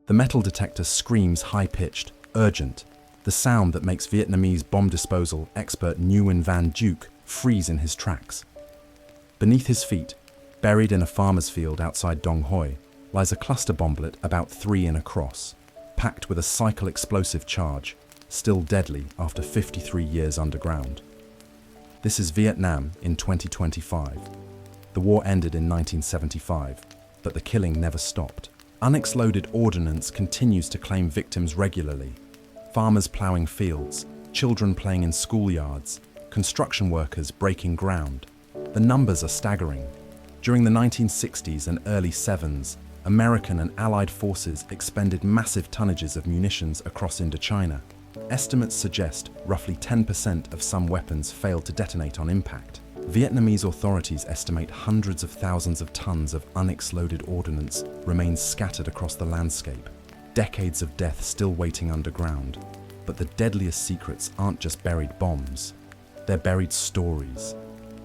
The metal detector screams high-pitched, urgent, the sound that makes Vietnamese bomb disposal expert Nguyen Van Duke freeze in his tracks. Beneath his feet, buried in a farmer's field outside Dong Hoi, lies a cluster bomblet about 3 in across, packed with a cycle explosive charge, still deadly after 53 years underground. This is Vietnam in 2025. The war ended in 1975, but the killing never stopped. Unexploded ordnance continues to claim victims regularly. Farmers ploughing fields, children playing in schoolyards, construction workers breaking ground. The numbers are staggering. During the 1960s and early 70s, American and Allied forces expended massive tonnages of munitions across Indochina. Estimates suggest roughly 10% of some weapons failed to detonate on impact. Vietnamese authorities estimate hundreds of thousands of tons of unexploded ordnance remain scattered across the landscape. Decades of death still waiting underground. But the deadliest secrets aren't just buried bombs. They're buried stories.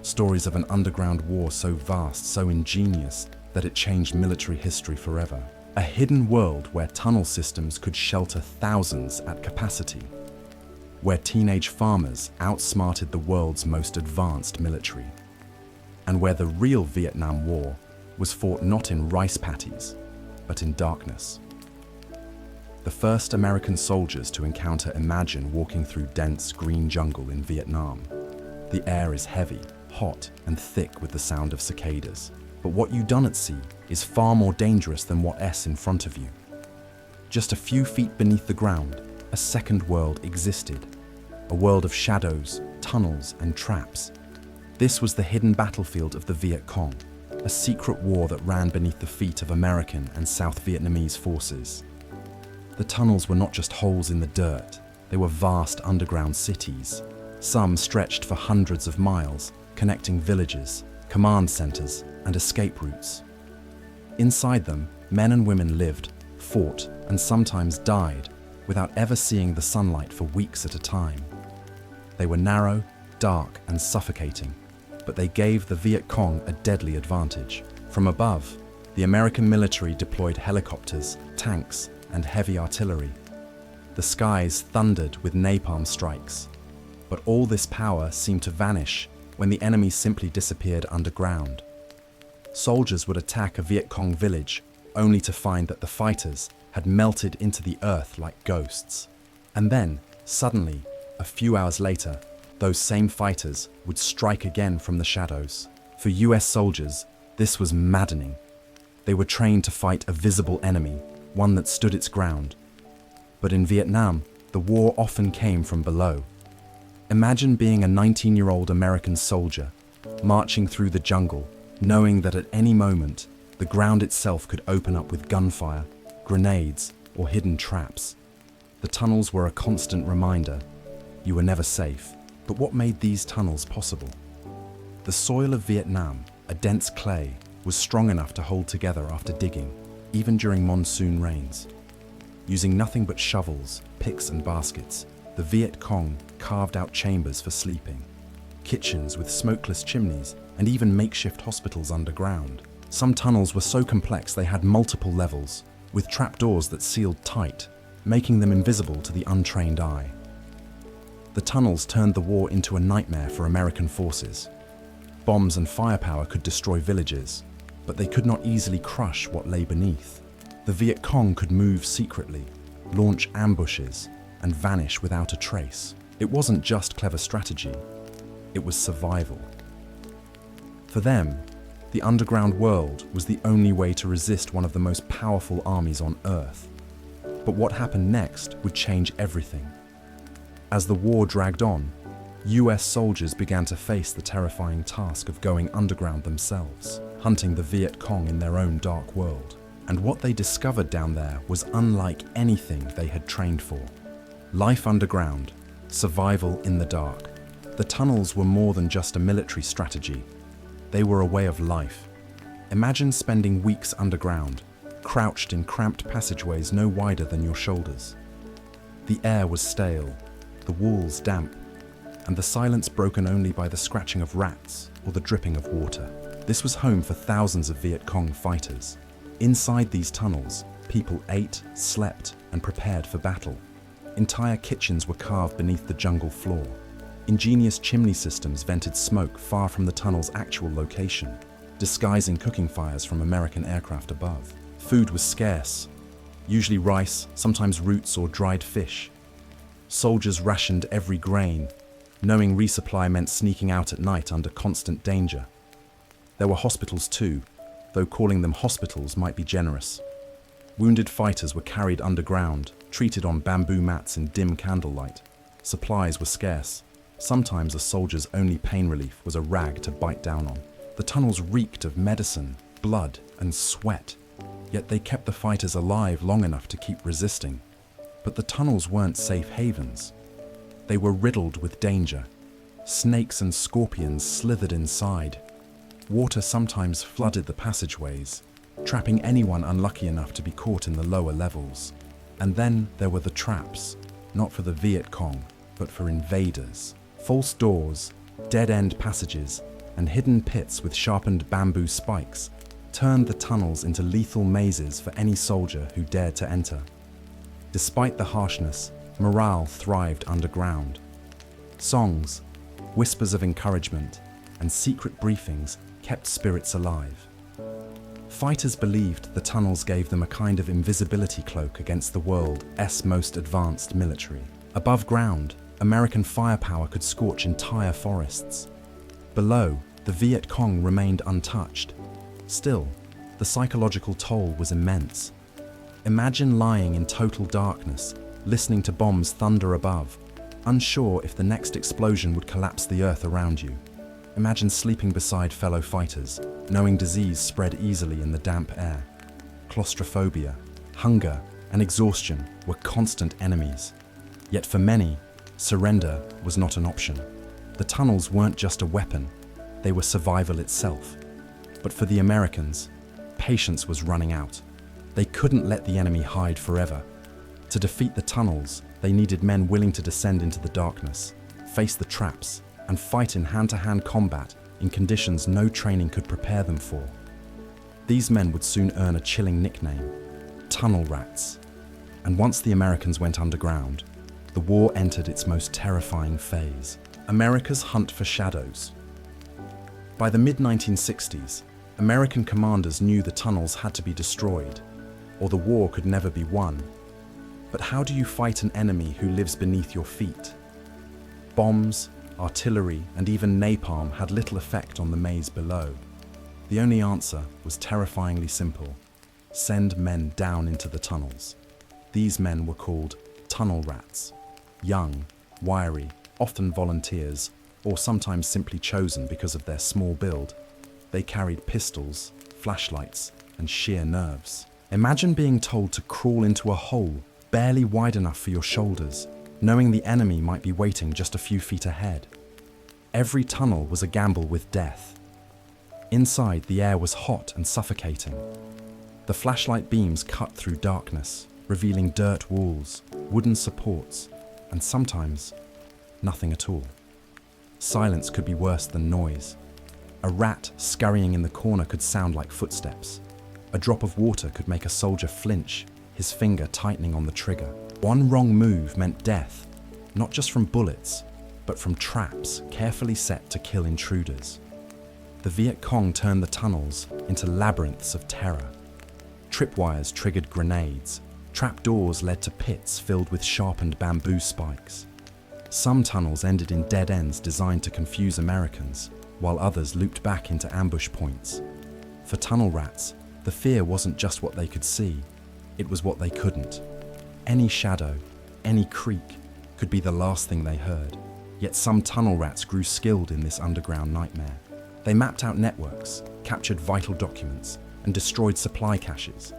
Stories of an underground war so vast, so ingenious, that it changed military history forever. A hidden world where tunnel systems could shelter thousands at capacity. Where teenage farmers outsmarted the world's most advanced military. And where the real Vietnam War was fought not in rice paddies, but in darkness. The first American soldiers to encounter imagine walking through dense green jungle in Vietnam. The air is heavy, hot, and thick with the sound of cicadas. But what you done at sea is far more dangerous than what's in front of you. Just a few feet beneath the ground, a second world existed. A world of shadows, tunnels, and traps. This was the hidden battlefield of the Viet Cong, a secret war that ran beneath the feet of American and South Vietnamese forces. The tunnels were not just holes in the dirt, they were vast underground cities. Some stretched for hundreds of miles, connecting villages, command centers, and escape routes. Inside them, men and women lived, fought, and sometimes died, without ever seeing the sunlight for weeks at a time. They were narrow, dark, and suffocating, but they gave the Viet Cong a deadly advantage. From above, the American military deployed helicopters, tanks, and heavy artillery. The skies thundered with napalm strikes. But all this power seemed to vanish when the enemy simply disappeared underground. Soldiers would attack a Viet Cong village, only to find that the fighters had melted into the earth like ghosts. And then, suddenly, a few hours later, those same fighters would strike again from the shadows. For US soldiers, this was maddening. They were trained to fight a visible enemy, one that stood its ground. But in Vietnam, the war often came from below. Imagine being a 19-year-old American soldier, marching through the jungle, knowing that at any moment, the ground itself could open up with gunfire, grenades, or hidden traps. The tunnels were a constant reminder. You were never safe. But what made these tunnels possible? The soil of Vietnam, a dense clay, was strong enough to hold together after digging, even during monsoon rains. Using nothing but shovels, picks, and baskets, the Viet Cong carved out chambers for sleeping, kitchens with smokeless chimneys, and even makeshift hospitals underground. Some tunnels were so complex they had multiple levels, with trapdoors that sealed tight, making them invisible to the untrained eye. The tunnels turned the war into a nightmare for American forces. Bombs and firepower could destroy villages, but they could not easily crush what lay beneath. The Viet Cong could move secretly, launch ambushes, and vanish without a trace. It wasn't just clever strategy, it was survival. For them, the underground world was the only way to resist one of the most powerful armies on Earth. But what happened next would change everything. As the war dragged on, US soldiers began to face the terrifying task of going underground themselves, hunting the Viet Cong in their own dark world. And what they discovered down there was unlike anything they had trained for. Life underground, survival in the dark. The tunnels were more than just a military strategy. They were a way of life. Imagine spending weeks underground, crouched in cramped passageways no wider than your shoulders. The air was stale, the walls damp, and the silence broken only by the scratching of rats or the dripping of water. This was home for thousands of Viet Cong fighters. Inside these tunnels, People ate, slept, and prepared for battle. Entire kitchens were carved beneath the jungle floor. Ingenious chimney systems vented smoke far from the tunnel's actual location, disguising cooking fires from American aircraft above. Food was scarce, usually rice, sometimes roots or dried fish. Soldiers rationed every grain, knowing resupply meant sneaking out at night under constant danger. There were hospitals too, though calling them hospitals might be generous. Wounded fighters were carried underground, treated on bamboo mats in dim candlelight. Supplies were scarce. Sometimes a soldier's only pain relief was a rag to bite down on. The tunnels reeked of medicine, blood, and sweat, yet they kept the fighters alive long enough to keep resisting. But the tunnels weren't safe havens. They were riddled with danger. Snakes and scorpions slithered inside. Water sometimes flooded the passageways, trapping anyone unlucky enough to be caught in the lower levels. And then there were the traps, not for the Viet Cong, but for invaders. False doors, dead-end passages, and hidden pits with sharpened bamboo spikes turned the tunnels into lethal mazes for any soldier who dared to enter. Despite the harshness, morale thrived underground. Songs, whispers of encouragement, and secret briefings kept spirits alive. Fighters believed the tunnels gave them a kind of invisibility cloak against the world's most advanced military. Above ground, American firepower could scorch entire forests. Below, the Viet Cong remained untouched. Still, the psychological toll was immense. Imagine lying in total darkness, listening to bombs thunder above, unsure if the next explosion would collapse the earth around you. Imagine sleeping beside fellow fighters, knowing disease spread easily in the damp air. Claustrophobia, hunger, and exhaustion were constant enemies. Yet for many, surrender was not an option. The tunnels weren't just a weapon, they were survival itself. But for the Americans, patience was running out. They couldn't let the enemy hide forever. To defeat the tunnels, they needed men willing to descend into the darkness, face the traps, and fight in hand-to-hand combat in conditions no training could prepare them for. These men would soon earn a chilling nickname, tunnel rats. And once the Americans went underground, the war entered its most terrifying phase, America's hunt for shadows. By the mid-1960s, American commanders knew the tunnels had to be destroyed, or the war could never be won. But how do you fight an enemy who lives beneath your feet? Bombs, artillery, and even napalm had little effect on the maze below. The only answer was terrifyingly simple: send men down into the tunnels. These men were called tunnel rats. Young, wiry, often volunteers, or sometimes simply chosen because of their small build. They carried pistols, flashlights, and sheer nerves. Imagine being told to crawl into a hole barely wide enough for your shoulders, knowing the enemy might be waiting just a few feet ahead. Every tunnel was a gamble with death. Inside, the air was hot and suffocating. The flashlight beams cut through darkness, revealing dirt walls, wooden supports, and sometimes nothing at all. Silence could be worse than noise. A rat scurrying in the corner could sound like footsteps. A drop of water could make a soldier flinch, his finger tightening on the trigger. One wrong move meant death, not just from bullets, but from traps carefully set to kill intruders. The Viet Cong turned the tunnels into labyrinths of terror. Tripwires triggered grenades. Trapdoors led to pits filled with sharpened bamboo spikes. Some tunnels ended in dead ends designed to confuse Americans, while others looped back into ambush points. For tunnel rats, the fear wasn't just what they could see, it was what they couldn't. Any shadow, any creak, could be the last thing they heard. Yet some tunnel rats grew skilled in this underground nightmare. They mapped out networks, captured vital documents, and destroyed supply caches.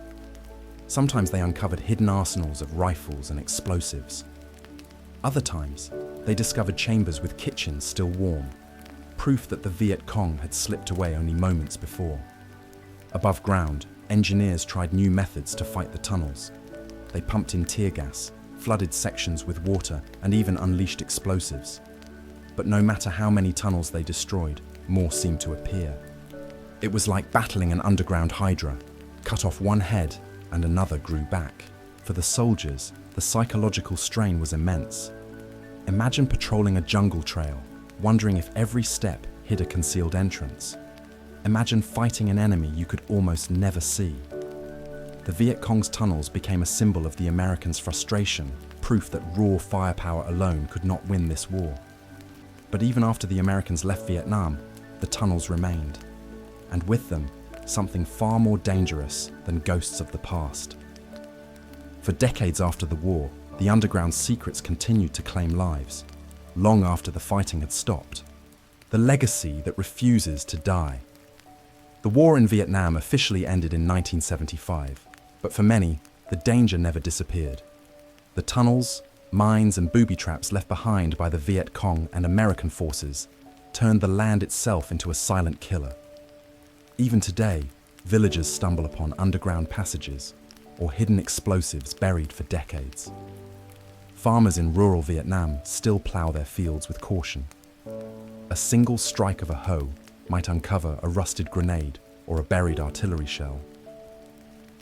Sometimes they uncovered hidden arsenals of rifles and explosives. Other times, they discovered chambers with kitchens still warm, proof that the Viet Cong had slipped away only moments before. Above ground, engineers tried new methods to fight the tunnels. They pumped in tear gas, flooded sections with water, and even unleashed explosives. But no matter how many tunnels they destroyed, more seemed to appear. It was like battling an underground hydra. Cut off one head, and another grew back. For the soldiers, the psychological strain was immense. Imagine patrolling a jungle trail, wondering if every step hid a concealed entrance. Imagine fighting an enemy you could almost never see. The Viet Cong's tunnels became a symbol of the Americans' frustration, proof that raw firepower alone could not win this war. But even after the Americans left Vietnam, the tunnels remained. And with them, something far more dangerous than ghosts of the past. For decades after the war, the underground secrets continued to claim lives, long after the fighting had stopped. The legacy that refuses to die. The war in Vietnam officially ended in 1975, but for many, the danger never disappeared. The tunnels, mines and booby traps left behind by the Viet Cong and American forces turned the land itself into a silent killer. Even today, villagers stumble upon underground passages or hidden explosives buried for decades. Farmers in rural Vietnam still plow their fields with caution. A single strike of a hoe might uncover a rusted grenade or a buried artillery shell.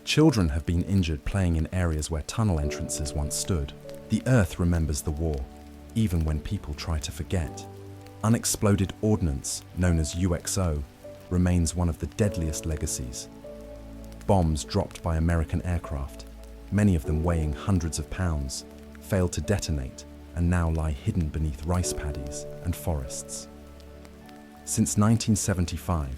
Children have been injured playing in areas where tunnel entrances once stood. The earth remembers the war, even when people try to forget. Unexploded ordnance, known as UXO, remains one of the deadliest legacies. Bombs dropped by American aircraft, many of them weighing hundreds of pounds, failed to detonate and now lie hidden beneath rice paddies and forests. Since 1975,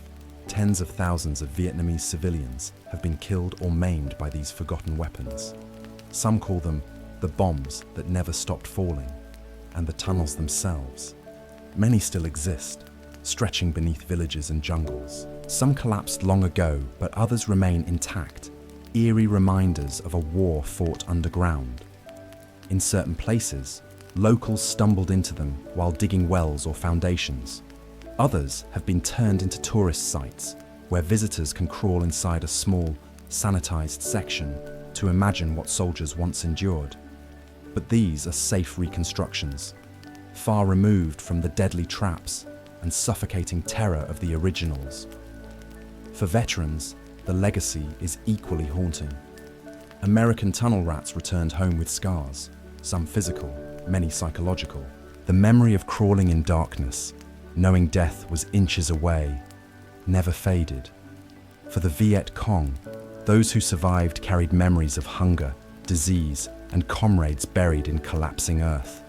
tens of thousands of Vietnamese civilians have been killed or maimed by these forgotten weapons. Some call them the bombs that never stopped falling, and the tunnels themselves. Many still exist, stretching beneath villages and jungles. Some collapsed long ago, but others remain intact, eerie reminders of a war fought underground. In certain places, locals stumbled into them while digging wells or foundations. Others have been turned into tourist sites, where visitors can crawl inside a small, sanitized section to imagine what soldiers once endured. But these are safe reconstructions, far removed from the deadly traps and suffocating terror of the originals. For veterans, the legacy is equally haunting. American tunnel rats returned home with scars, some physical, many psychological. The memory of crawling in darkness, knowing death was inches away, never faded. For the Viet Cong, those who survived carried memories of hunger, disease, and comrades buried in collapsing earth.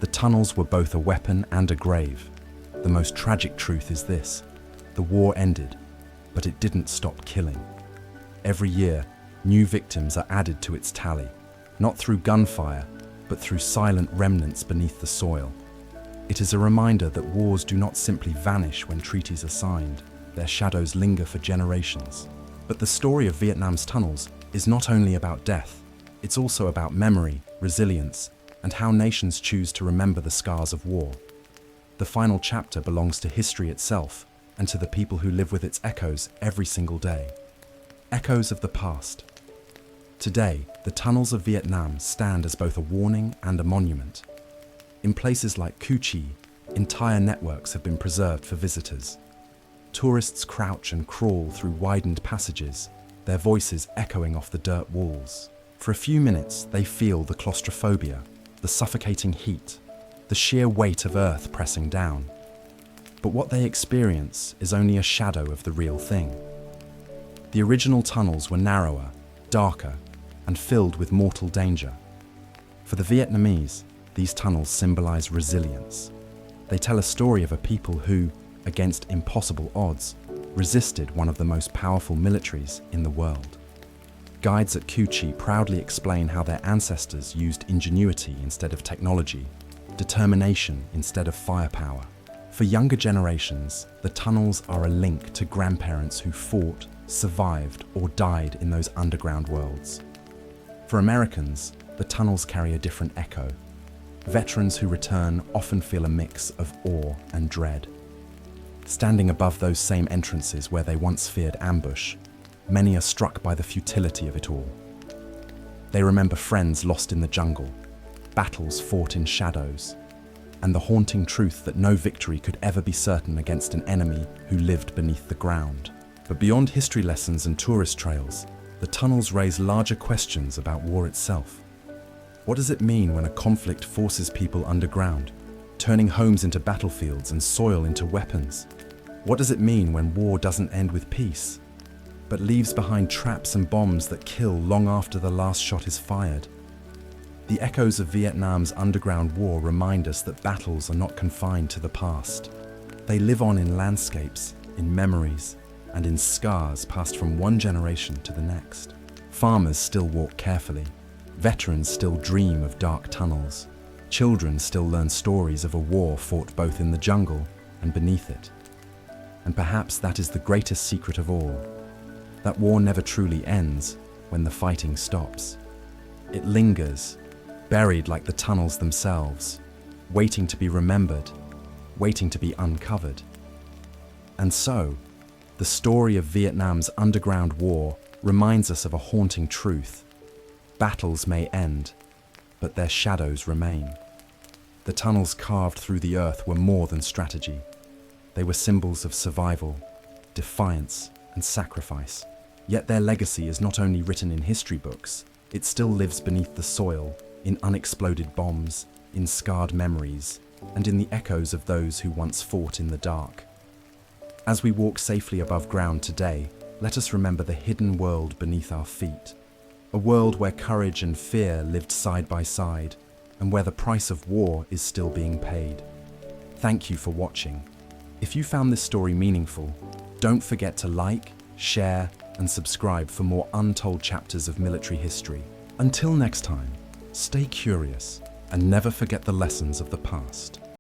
The tunnels were both a weapon and a grave. The most tragic truth is this: the war ended, but it didn't stop killing. Every year, new victims are added to its tally, not through gunfire, but through silent remnants beneath the soil. It is a reminder that wars do not simply vanish when treaties are signed. Their shadows linger for generations. But the story of Vietnam's tunnels is not only about death, it's also about memory, resilience, and how nations choose to remember the scars of war. The final chapter belongs to history itself and to the people who live with its echoes every single day. Echoes of the past. Today, the tunnels of Vietnam stand as both a warning and a monument. In places like Cu Chi, entire networks have been preserved for visitors. Tourists crouch and crawl through widened passages, their voices echoing off the dirt walls. For a few minutes, they feel the claustrophobia, the suffocating heat, the sheer weight of earth pressing down. But what they experience is only a shadow of the real thing. The original tunnels were narrower, darker, and filled with mortal danger. For the Vietnamese, these tunnels symbolize resilience. They tell a story of a people who, against impossible odds, resisted one of the most powerful militaries in the world. Guides at Cu Chi proudly explain how their ancestors used ingenuity instead of technology, determination instead of firepower. For younger generations, the tunnels are a link to grandparents who fought, survived, or died in those underground worlds. For Americans, the tunnels carry a different echo. Veterans who return often feel a mix of awe and dread. Standing above those same entrances where they once feared ambush, many are struck by the futility of it all. They remember friends lost in the jungle, battles fought in shadows, and the haunting truth that no victory could ever be certain against an enemy who lived beneath the ground. But beyond history lessons and tourist trails, the tunnels raise larger questions about war itself. What does it mean when a conflict forces people underground, turning homes into battlefields and soil into weapons? What does it mean when war doesn't end with peace, but leaves behind traps and bombs that kill long after the last shot is fired? The echoes of Vietnam's underground war remind us that battles are not confined to the past. They live on in landscapes, in memories, and in scars passed from one generation to the next. Farmers still walk carefully. Veterans still dream of dark tunnels. Children still learn stories of a war fought both in the jungle and beneath it. And perhaps that is the greatest secret of all. That war never truly ends when the fighting stops. It lingers, buried like the tunnels themselves, waiting to be remembered, waiting to be uncovered. And so, the story of Vietnam's underground war reminds us of a haunting truth. Battles may end, but their shadows remain. The tunnels carved through the earth were more than strategy. They were symbols of survival, defiance, and sacrifice. Yet their legacy is not only written in history books, it still lives beneath the soil, in unexploded bombs, in scarred memories, and in the echoes of those who once fought in the dark. As we walk safely above ground today, let us remember the hidden world beneath our feet. A world where courage and fear lived side by side, and where the price of war is still being paid. Thank you for watching. If you found this story meaningful, don't forget to like, share, and subscribe for more untold chapters of military history. Until next time, stay curious and never forget the lessons of the past.